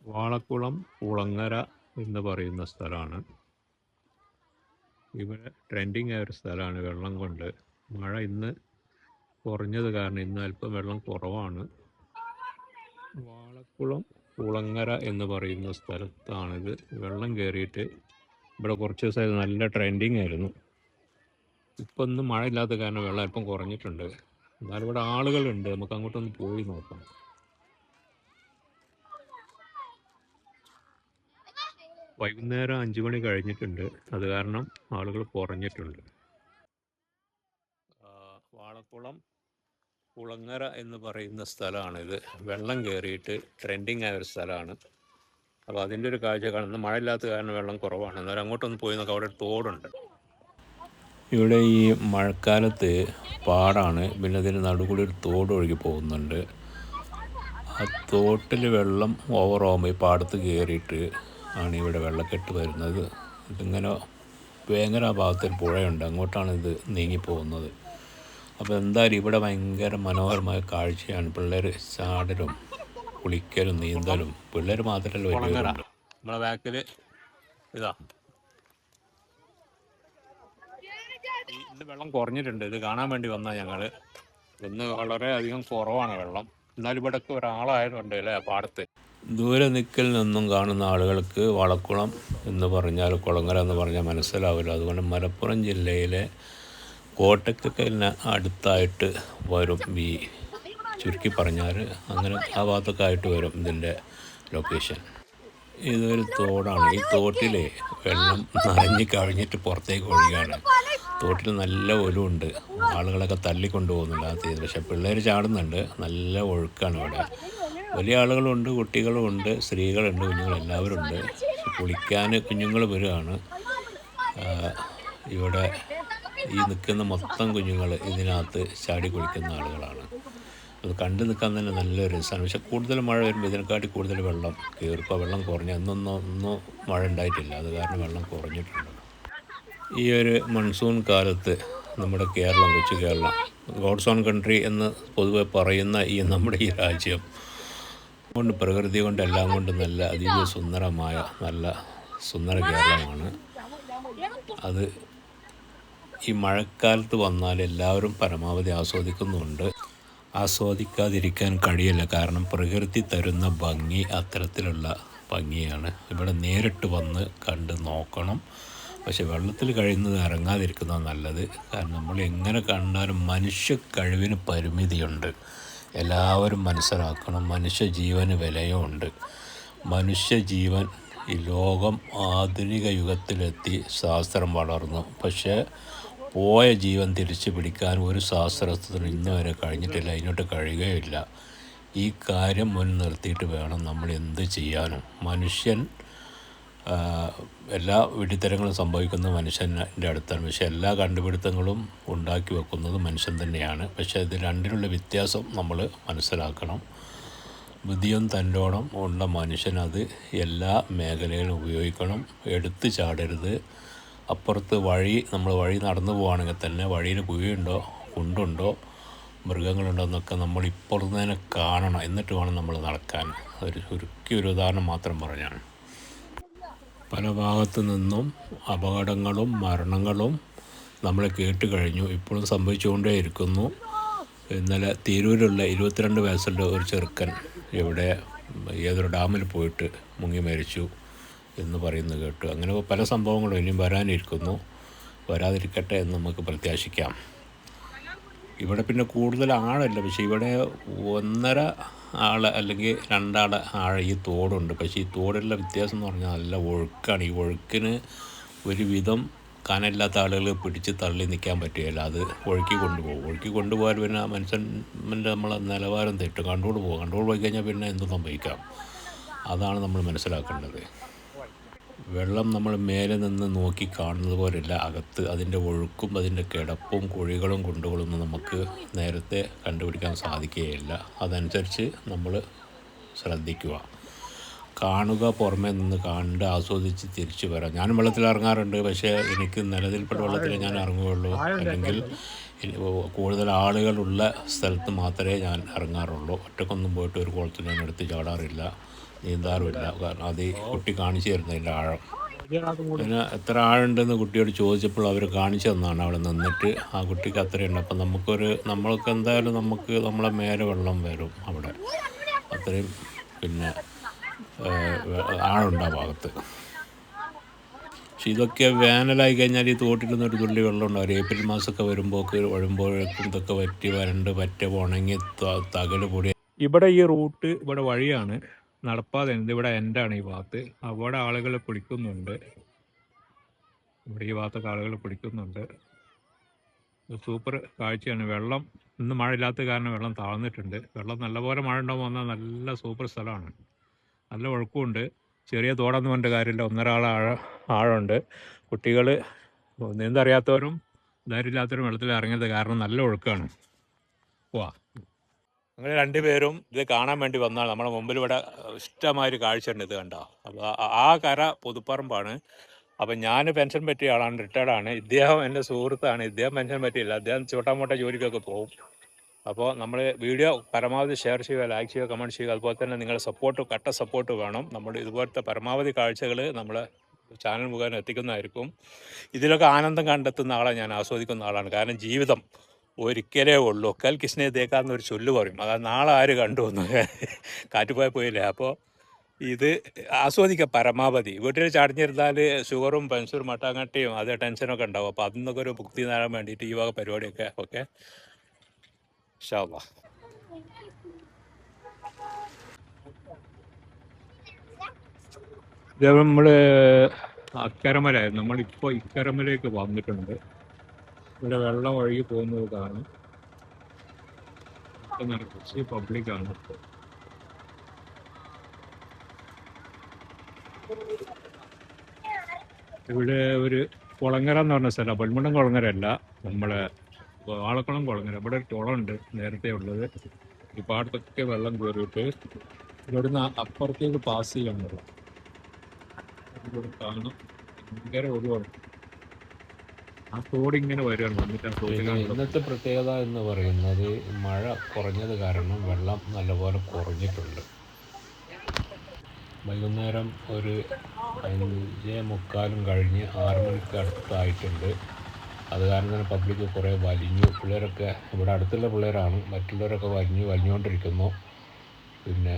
വാളക്കുളം കുളങ്ങര എന്ന് പറയുന്ന സ്ഥലമാണ്. ഇവിടെ ട്രെൻഡിങ് ആയ ഒരു സ്ഥലമാണ് വെള്ളം കൊണ്ട്. മഴ ഇന്ന് കുറഞ്ഞത് കാരണം ഇന്ന് അല്പം വെള്ളം കുറവാണ്. വാളക്കുളം കുളങ്ങര എന്ന് പറയുന്ന സ്ഥലത്താണിത്. വെള്ളം കയറിയിട്ട് ഇവിടെ കുറച്ച് ദിവസമായിട്ട് നല്ല ട്രെൻഡിങ് ആയിരുന്നു. ഇപ്പം ഇന്ന് മഴ ഇല്ലാത്ത കാരണം വെള്ളം അല്പം കുറഞ്ഞിട്ടുണ്ട്. എന്നാലും ഇവിടെ ആളുകളുണ്ട്, നമുക്ക് അങ്ങോട്ടൊന്ന് പോയി നോക്കാം. വൈകുന്നേരം 5 മണി കഴിഞ്ഞിട്ടുണ്ട്, അത് കാരണം ആളുകൾ കുറഞ്ഞിട്ടുണ്ട്. വാളക്കുളം കുളങ്ങര എന്ന് പറയുന്ന സ്ഥലമാണിത്. വെള്ളം കയറിയിട്ട് ട്രെൻഡിങ് ആയ ഒരു സ്ഥലമാണ്. അപ്പോൾ അതിൻ്റെ ഒരു കാഴ്ച കാണുന്നത്. മഴയില്ലാത്ത കാരണം വെള്ളം കുറവാണ്. എന്നാലും അങ്ങോട്ടൊന്ന് പോയി നോക്കാം. അവിടെ ഒരു തോടുണ്ട്. ഇവിടെ ഈ മഴക്കാലത്ത് പാടാണ്, പിന്നെ അതിന് നടുകൂടി ഒരു തോട് ഒഴുകി പോകുന്നുണ്ട്. ആ തോട്ടിൽ വെള്ളം ഓവറാകുമ്പോൾ ഈ പാടത്ത് കയറിയിട്ട് ആണ് ഇവിടെ വെള്ളക്കെട്ട് വരുന്നത്. ഇതിങ്ങനെ വേങ്ങര ഭാഗത്തൊരു പുഴയുണ്ട്, അങ്ങോട്ടാണ് ഇത് നീങ്ങിപ്പോകുന്നത്. അപ്പോൾ എന്തായാലും ഇവിടെ ഭയങ്കര മനോഹരമായ കാഴ്ചയാണ്. പിള്ളേർ ചാടലും കുളിക്കലും നീന്തലും. പിള്ളേർ മാത്രമല്ല, വലിയവരുണ്ട്. നമ്മളെ ബാക്കിൽ ഇതാ ഇന്ന് വെള്ളം കുറഞ്ഞിട്ടുണ്ട്. ഇത് കാണാൻ വേണ്ടി വന്നാൽ ഞങ്ങൾ. ഇന്ന് വളരെയധികം കുറവാണ് വെള്ളം. എന്നാലും ഇവിടെയൊക്കെ ഒരാളായതുകൊണ്ട് അല്ലേ പാടത്ത്. ദൂരെ നിൽക്കൽ നിന്നും കാണുന്ന ആളുകൾക്ക് വളക്കുളം എന്ന് പറഞ്ഞാൽ, കുളങ്ങര എന്ന് പറഞ്ഞാൽ മനസ്സിലാവില്ല. അതുകൊണ്ട് മലപ്പുറം ജില്ലയിലെ കോട്ടക്കലിന് അടുത്തായിട്ട് വരും. ഈ ചുരുക്കി പറഞ്ഞാൽ അങ്ങനെ ആ ഭാഗത്തൊക്കെ ആയിട്ട് വരും ഇതിൻ്റെ ലൊക്കേഷൻ. ഇതൊരു തോടാണ്. ഈ തോട്ടിൽ വെള്ളം നിറഞ്ഞ് കഴിഞ്ഞിട്ട് പുറത്തേക്ക് ഒഴുകുകയാണ്. തോട്ടിൽ നല്ല ഒലുണ്ട്, ആളുകളൊക്കെ തള്ളിക്കൊണ്ടു പോകുന്നുണ്ട് ആ തീയതി. പക്ഷേ പിള്ളേർ ചാടുന്നുണ്ട്. നല്ല ഒഴുക്കാണ് ഇവിടെ. വലിയ ആളുകളുണ്ട്, കുട്ടികളുമുണ്ട്, സ്ത്രീകളുണ്ട്, കുഞ്ഞുങ്ങൾ എല്ലാവരും ഉണ്ട്. കുളിക്കാൻ കുഞ്ഞുങ്ങൾ വരികയാണ്. ഇവിടെ ഈ നിൽക്കുന്ന മൊത്തം കുഞ്ഞുങ്ങൾ ഇതിനകത്ത് ചാടി കുളിക്കുന്ന ആളുകളാണ്. അത് കണ്ടു നിൽക്കാൻ തന്നെ നല്ലൊരു രസമാണ്. പക്ഷെ കൂടുതൽ മഴ വരുമ്പോൾ ഇതിനെക്കാട്ടി കൂടുതൽ വെള്ളം കയറും. ഇപ്പോൾ വെള്ളം കുറഞ്ഞ ഒന്നും മഴ ഉണ്ടായിട്ടില്ല, അത് കാരണം വെള്ളം കുറഞ്ഞിട്ടുണ്ട്. ഈ ഒരു മൺസൂൺ കാലത്ത് നമ്മുടെ കേരളം, കൊച്ചു കേരളം, ഗോഡ്സ് ഓൺ കൺട്രി എന്ന് പൊതുവെ പറയുന്ന ഈ നമ്മുടെ ഈ രാജ്യം കൊണ്ട്, പ്രകൃതി കൊണ്ട്, എല്ലാം കൊണ്ടും നല്ല അതീവ സുന്ദരമായ നല്ല സുന്ദര കേരളമാണ്. അത് ഈ മഴക്കാലത്ത് വന്നാൽ എല്ലാവരും പരമാവധി ആസ്വദിക്കുന്നുണ്ട്. ആസ്വദിക്കാതിരിക്കാൻ കഴിയില്ല, കാരണം പ്രകൃതി തരുന്ന ഭംഗി അത്തരത്തിലുള്ള ഭംഗിയാണ്. ഇവിടെ നേരിട്ട് വന്ന് കണ്ട് നോക്കണം. പക്ഷെ വെള്ളത്തിൽ കഴിയുന്നത് ഇറങ്ങാതിരിക്കുന്നത് നല്ലത്. കാരണം നമ്മൾ എങ്ങനെ കണ്ടാലും മനുഷ്യ കഴിവിന് പരിമിതിയുണ്ട്. എല്ലാവരും മനസ്സിലാക്കണം. മനുഷ്യ ജീവന് വിലയുണ്ട്. മനുഷ്യ ജീവൻ ഈ ലോകം ആധുനിക യുഗത്തിലെത്തി, ശാസ്ത്രം വളർന്നു. പക്ഷേ പോയ ജീവൻ തിരിച്ചു പിടിക്കാൻ ഒരു ശാസ്ത്രത്തിന് ഇന്ന് വരെ കഴിഞ്ഞിട്ടില്ല, ഇങ്ങോട്ട് കഴിയുകയില്ല. ഈ കാര്യം മുൻനിർത്തിയിട്ട് വേണം നമ്മൾ എന്ത് ചെയ്യാനും. മനുഷ്യൻ എല്ലാ വെടിത്തരങ്ങളും സംഭവിക്കുന്നത് മനുഷ്യൻ്റെ അടുത്താണ്. പക്ഷേ എല്ലാ കണ്ടുപിടുത്തങ്ങളും ഉണ്ടാക്കി വെക്കുന്നത് മനുഷ്യൻ തന്നെയാണ്. പക്ഷേ ഇത് രണ്ടിനുള്ള വ്യത്യാസം നമ്മൾ മനസ്സിലാക്കണം. ബുദ്ധിയും തൻ്റോടും ഉള്ള മനുഷ്യൻ അത് എല്ലാ മേഖലയിലും ഉപയോഗിക്കണം. എടുത്ത് ചാടരുത്. അപ്പുറത്ത് നമ്മൾ വഴി നടന്നു പോവുകയാണെങ്കിൽ തന്നെ വഴിയിൽ കുഴിയുണ്ടോ, കുണ്ടുണ്ടോ, മൃഗങ്ങളുണ്ടോ എന്നൊക്കെ നമ്മൾ ഇപ്പുറത്ത് തന്നെ കാണണം. എന്നിട്ട് വേണം നമ്മൾ നടക്കാൻ. ഒരു ഉദാഹരണം മാത്രം പറഞ്ഞാണ്. പല ഭാഗത്തു നിന്നും അപകടങ്ങളും മരണങ്ങളും നമ്മൾ കേട്ട് കഴിഞ്ഞു, ഇപ്പോഴും സംഭവിച്ചുകൊണ്ടേ ഇരിക്കുന്നു. ഇന്നലെ തിരൂരുള്ള 22 വയസ്സുള്ള ഒരു ചെറുക്കൻ ഇവിടെ ഏതൊരു ഡാമിൽ പോയിട്ട് മുങ്ങി മരിച്ചു എന്ന് പറയുന്നത് കേട്ടു. അങ്ങനെ പല സംഭവങ്ങളും ഇനിയും വരാനിരിക്കുന്നു. വരാതിരിക്കട്ടെ എന്ന് നമുക്ക് പ്രത്യാശിക്കാം. ഇവിടെ പിന്നെ കൂടുതൽ ആഴല്ല, പക്ഷേ ഇവിടെ 1.5 ആൾ അല്ലെങ്കിൽ 2 ആൾ ആഴ ഈ തോടുണ്ട്. പക്ഷേ ഈ തോടുള്ള വ്യത്യാസം എന്ന് പറഞ്ഞാൽ നല്ല ഒഴുക്കാണ്. ഈ ഒഴുക്കിന് ഒരുവിധം കനമില്ലാത്ത ആളുകൾ പിടിച്ച് തള്ളി നിൽക്കാൻ പറ്റുകയില്ല. അത് ഒഴുക്കി കൊണ്ടുപോകും. ഒഴുക്കി കൊണ്ടുപോയാൽ പിന്നെ മനുഷ്യൻ്റെ നമ്മളെ നിലവാരം തെറ്റും. കൺട്രോൾ പോയി കഴിഞ്ഞാൽ പിന്നെ എന്തും സംഭവിക്കാം. അതാണ് നമ്മൾ മനസ്സിലാക്കേണ്ടത്. വെള്ളം നമ്മൾ മേലെ നിന്ന് നോക്കി കാണുന്നത് പോലെയല്ല അകത്ത്. അതിൻ്റെ ഒഴുക്കും അതിൻ്റെ കിടപ്പും കുഴികളും കുണ്ടുകളൊന്നും നമുക്ക് നേരത്തെ കണ്ടുപിടിക്കാൻ സാധിക്കുകയില്ല. അതനുസരിച്ച് നമ്മൾ ശ്രദ്ധിക്കുക. കാണുക, പുറമേ നിന്ന് കണ്ട് ആസ്വദിച്ച് തിരിച്ചു വരാം. ഞാനും വെള്ളത്തിൽ ഇറങ്ങാറുണ്ട്, പക്ഷേ എനിക്ക് നിലനിൽപ്പെട്ട വെള്ളത്തിൽ ഞാൻ ഇറങ്ങുകയുള്ളൂ, അല്ലെങ്കിൽ കൂടുതൽ ആളുകളുള്ള സ്ഥലത്ത് മാത്രമേ ഞാൻ ഇറങ്ങാറുള്ളൂ. ഒറ്റക്കൊന്നും പോയിട്ട് ഒരു കുളത്തിൽ ഞാൻ എടുത്ത് ചാടാറില്ല, നീന്താറുമില്ല. കാരണം അത് കുട്ടി കാണിച്ചു തരുന്നതിൻ്റെ ആഴം. പിന്നെ എത്ര ആഴുണ്ടെന്ന് കുട്ടിയോട് ചോദിച്ചപ്പോൾ അവർ കാണിച്ചു തന്നാണ് അവിടെ നിന്നിട്ട്. ആ കുട്ടിക്ക് അത്രയുണ്ട്. അപ്പം നമ്മൾക്ക് എന്തായാലും നമ്മളെ മേലെ വെള്ളം വരും അവിടെ, അത്രയും പിന്നെ ആഴുണ്ട് ആ ഭാഗത്ത്. പക്ഷെ ഇതൊക്കെ വേനലായി കഴിഞ്ഞാൽ ഈ തോട്ടിൽ നിന്നൊരു തുള്ളി വെള്ളം ഉണ്ടാവും. ഏപ്രിൽ മാസമൊക്കെ വരുമ്പോഴേക്കും ഇതൊക്കെ വറ്റി വരണ്ട് ഉണങ്ങി തകല് പൊടി. ഇവിടെ ഈ റൂട്ട്, ഇവിടെ വഴിയാണ്, നടപ്പാതെ ഇവിടെ എൻഡാണ് ഈ ഭാഗത്ത്. അവിടെ ആളുകൾ കുളിക്കുന്നുണ്ട്, ഇവിടെ ഈ ഭാഗത്തൊക്കെ ആളുകൾ കുളിക്കുന്നുണ്ട്. സൂപ്പർ കാഴ്ചയാണ്. വെള്ളം ഇന്ന് മഴ ഇല്ലാത്ത കാരണം വെള്ളം താഴ്ന്നിട്ടുണ്ട്. വെള്ളം നല്ലപോലെ മഴ ഉണ്ടാകുമ്പോൾ വന്നാൽ നല്ല സൂപ്പർ സ്ഥലമാണ്. നല്ല ഒഴുക്കുമുണ്ട്. ചെറിയ തോടെന്ന് പറഞ്ഞിട്ട് കാര്യമില്ല, 1.5 ആഴമുണ്ട്. കുട്ടികൾ, നീന്തറിയാത്തവരും ധൈര്യമില്ലാത്തവരും വെള്ളത്തിൽ ഇറങ്ങരുത്, കാരണം നല്ല ഒഴുക്കാണ്. പോവാ. നിങ്ങൾ രണ്ടുപേരും ഇത് കാണാൻ വേണ്ടി വന്നാൽ നമ്മുടെ മുമ്പിൽ ഇവിടെ ഇഷ്ടമായൊരു കാഴ്ചയുണ്ട്. ഇത് കണ്ടോ? അപ്പോൾ ആ കര പുതുപ്പറമ്പാണ്. അപ്പം ഞാൻ പെൻഷൻ പറ്റിയ ആളാണ്, റിട്ടയർഡാണ്. ഇദ്ദേഹം എൻ്റെ സുഹൃത്താണ്. ഇദ്ദേഹം പെൻഷൻ പറ്റിയില്ല, അദ്ദേഹം ചോട്ടാമോട്ട ജോലിക്കൊക്കെ പോകും. അപ്പോൾ നമ്മൾ വീഡിയോ പരമാവധി ഷെയർ ചെയ്യുക, ലൈക്ക് ചെയ്യുക, കമൻറ്റ് ചെയ്യുക. അതുപോലെ തന്നെ നിങ്ങളുടെ കട്ട സപ്പോർട്ട് വേണം. നമ്മൾ ഇതുപോലത്തെ പരമാവധി കാഴ്ചകൾ നമ്മൾ ചാനൽ മുഖേന എത്തിക്കുന്നതായിരിക്കും. ഇതിലൊക്കെ ആനന്ദം കണ്ടെത്തുന്ന ആളെ ഞാൻ ആസ്വദിക്കുന്ന ആളാണ്. കാരണം ജീവിതം ഒരിക്കലേ ഉള്ളൂ. കൽ കിസ്നെ ദേക്കാന്നൊരു ചൊല്ല് പറയും. അതായത് നാളെ ആര് കണ്ടു എന്ന്, കാറ്റുപോയ പോയില്ലേ. അപ്പോൾ ഇത് ആസ്വദിക്കുക പരമാവധി. വീട്ടിൽ ചടഞ്ഞിരുന്നാൽ ഷുഗറും പെൻഷനും മട്ടാങ്ങട്ടിയും അത് ടെൻഷനൊക്കെ ഉണ്ടാവും. അപ്പോൾ അതിൽ നിന്നൊക്കെ ഒരു മുക്തി നേടാൻ വേണ്ടിയിട്ട് ഈ വക പരിപാടിയൊക്കെ ഓക്കെ ഇൻഷാ അല്ലാഹ്. ഇത് നമ്മൾ അക്കരമലയായിരുന്നു. നമ്മളിപ്പോൾ ഇക്കരമലയ്ക്ക് വന്നിട്ടുണ്ട്. ഇവിടെ വെള്ളം ഒഴുകി പോകുന്നത് കാണും. നിറച്ച് പബ്ലിക്കാണ്. ഇവിടെ ഒരു കുളങ്ങര എന്ന് പറഞ്ഞ സ്ഥലം, പൊന്മുണ്ടം കുളങ്ങരല്ല, നമ്മളെ വാളക്കുളം കുളങ്ങര. ഇവിടെ ഒരു കുളമുണ്ട് നേരത്തെ ഉള്ളത്. ഈ പാടത്തൊക്കെ വെള്ളം കയറിയിട്ട് ഇവിടുന്ന് അപ്പുറത്തേക്ക് പാസ് ചെയ്യാനുള്ള ഇവിടെ കാണും. ഭയങ്കര ഒഴിവാണ്. ആ തോടിങ്ങനെ വരികയാണ്. വന്നിട്ട് ആ തോടിലാണ്. ഇന്നത്തെ പ്രത്യേകത എന്ന് പറയുന്നത് മഴ കുറഞ്ഞത് കാരണം വെള്ളം നല്ലപോലെ കുറഞ്ഞിട്ടുണ്ട്. വൈകുന്നേരം ഒരു 5:45 കഴിഞ്ഞ് 6 മണിക്ക് അടുത്തായിട്ടുണ്ട്. അത് കാരണം തന്നെ പബ്ലിക് കുറേ വലിഞ്ഞു. പിള്ളേരൊക്കെ ഇവിടെ അടുത്തുള്ള പിള്ളേരാണ്, മറ്റുള്ളവരൊക്കെ വലിഞ്ഞുകൊണ്ടിരിക്കുന്നു. പിന്നെ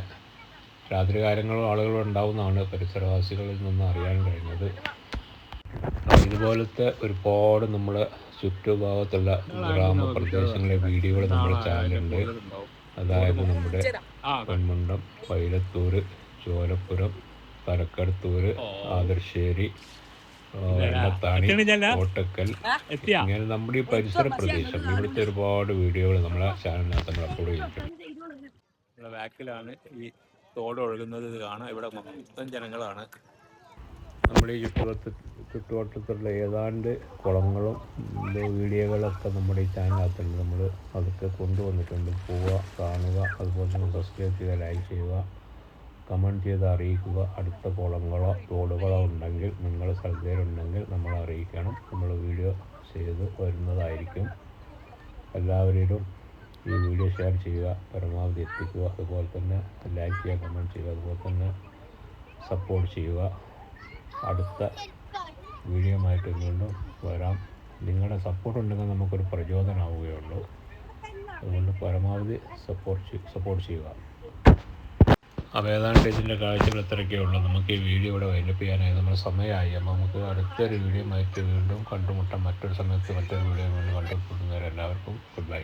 രാത്രി കാര്യങ്ങളും ആളുകളും ഉണ്ടാവുന്നതാണ് പരിസരവാസികളിൽ നിന്ന് അറിയാൻ കഴിഞ്ഞത്. ഇതുപോലത്തെ ഒരുപാട് നമ്മളെ ചുറ്റുഭാഗത്തുള്ള ഗ്രാമപ്രദേശങ്ങളിലെ വീഡിയോകൾ നമ്മുടെ ചാനലുണ്ട്. അതായത് നമ്മുടെ പൊന്മുണ്ടം, വൈലത്തൂർ, ചോലപ്പുരം, തലക്കടത്തൂർ, ആദർശേരി, എണ്ണത്താണി, കോട്ടക്കൽ, ഇങ്ങനെ നമ്മുടെ ഈ പരിസര പ്രദേശം, ഇവിടുത്തെ ഒരുപാട് വീഡിയോകൾ നമ്മളെ ചാനലിനകത്ത് നമ്മൾ അപ്ലോഡ് ചെയ്തിട്ടുണ്ട്. നമ്മുടെ ബാക്കിലാണ് ഈ തോട് ഒഴുകുന്നത്. ഇത് കാണാം. ഇവിടെ മൊത്തം ജനങ്ങളാണ്. നമ്മുടെ ഈ ചുറ്റുവട്ടത്തുള്ള ഏതാണ്ട് കുളങ്ങളും വീഡിയോകളൊക്കെ നമ്മുടെ ഈ ചാനലിനകത്തുണ്ട്. നമ്മൾ അതൊക്കെ കൊണ്ടുവന്നിട്ടുണ്ട്. പോവുക, കാണുക, അതുപോലെ തന്നെ സബ്സ്ക്രൈബ് ചെയ്യുക, ലൈക്ക് ചെയ്യുക, കമൻറ്റ് ചെയ്ത് അറിയിക്കുക. അടുത്ത കുളങ്ങളോ തോടുകളോ ഉണ്ടെങ്കിൽ, നിങ്ങളുടെ സ്ഥലത്തേലുണ്ടെങ്കിൽ നമ്മളെ അറിയിക്കണം. നമ്മൾ വീഡിയോ ചെയ്ത് വരുന്നതായിരിക്കും. എല്ലാവരിലും ഈ വീഡിയോ ഷെയർ ചെയ്യുക, പരമാവധി എത്തിക്കുക. അതുപോലെ തന്നെ ലൈക്ക് ചെയ്യുക, കമൻറ്റ് ചെയ്യുക, അതുപോലെ തന്നെ സപ്പോർട്ട് ചെയ്യുക. അടുത്ത വീഡിയോയുമായിട്ട് വീണ്ടും വരാം. നിങ്ങളുടെ സപ്പോർട്ട് ഉണ്ടെങ്കിൽ നമുക്കൊരു പ്രചോദനമാവുകയുള്ളൂ. അതുകൊണ്ട് പരമാവധി സപ്പോർട്ട് ചെയ്യുക. അപ്പോൾ ഏതാണ്ട് ഇതിൻ്റെ കാഴ്ചകൾ ഇത്രയൊക്കെ ഉള്ളൂ. നമുക്ക് ഈ വീഡിയോ ഇവിടെ വൈൻഡപ്പ് ചെയ്യാനായി നമ്മുടെ സമയമായി. അപ്പോൾ നമുക്ക് അടുത്തൊരു വീഡിയോയുമായിട്ട് വീണ്ടും കണ്ടുമുട്ടാം. മറ്റൊരു സമയത്ത് മറ്റൊരു വീഡിയോ വീണ്ടും കണ്ടുമുട്ടുന്നവരെല്ലാവർക്കും ഗുഡ് ബൈ.